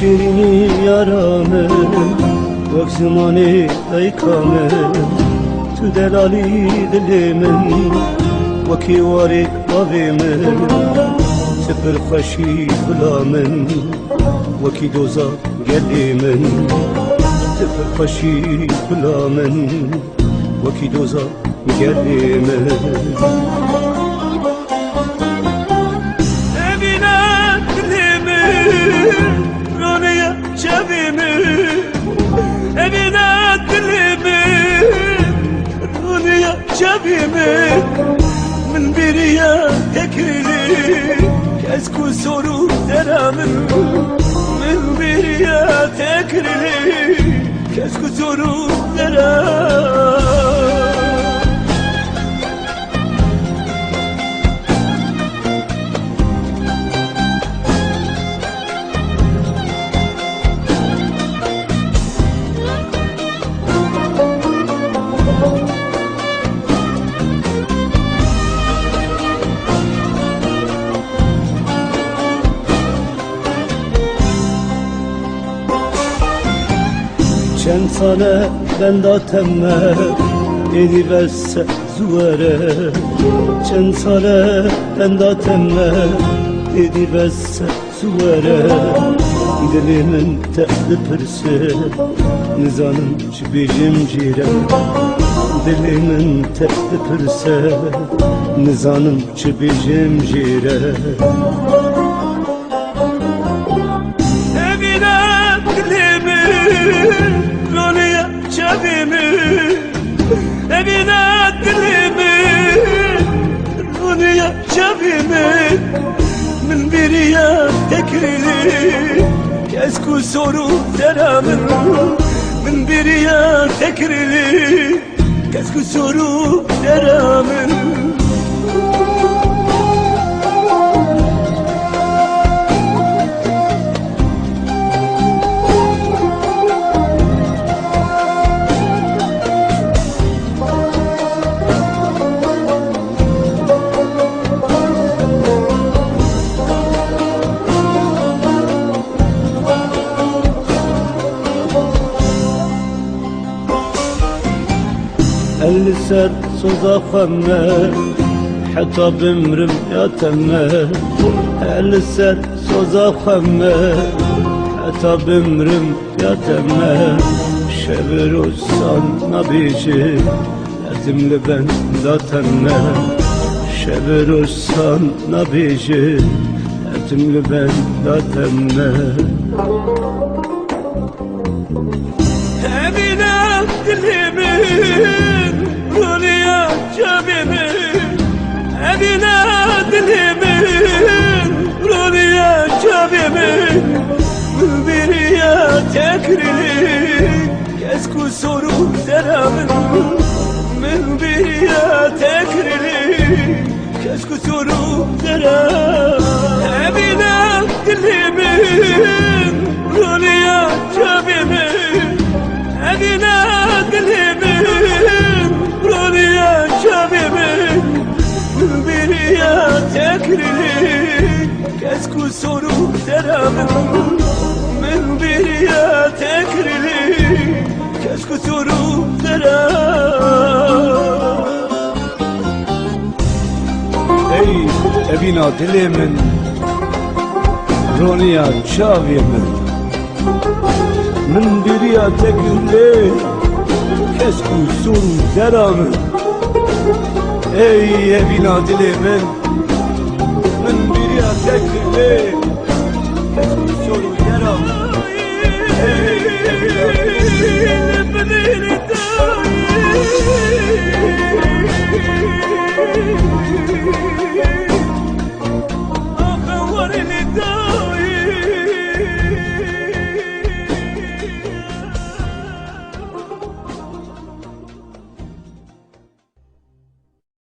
شیرینی یارامه وقت زمانی ایکامه تو دلالی دل من وکی واری قاوی من سپر خوشی بلا من وکی دوزا گلی من سپر خوشی بلا من وکی دوزا گلی من Evine dilimi Dünya cebimi Min biriye tekrili Kes kusuru deramın Min biriye tekrili Kes kusuru deramın چند ساله بنداتمه ایدی بس زوره چند ساله بنداتمه ایدی بس زوره دلیمن تهد پرسه نزانم چی بیجم جیره دلیمن تهد پرسه نزانم چی بیجم جیره Dünya cebimi Evine dilimi Dünya cebimi Min biriye tekrili Kes kusuru deramın Min biriye tekrili Kes kusuru deramın اللي سر صدفنا حتى بمرم يا تمه اللي سر صدفنا حتى بمرم يا تمه شبر الصن نبيجي لازم لبن لا تمه شبر الصن نبيجي لازم لبن لا تمه Evine dilimin Dünya cebimin Evine dilimin Dünya cebimin Biriye tekrili Kes kusuru deramın Min biriye tekrili Kes kusuru deramın Evine dilimin Dünya cebimin Evine dilimin Dünya cebimin Biriye tekrili Kes kusuru deramın Min biriye tekrili Kes kusuru deramın Ey evina dilimin Dünya cebimin من biriye tekrili kes kusur deramın ey evina dilimin min biriye tekrili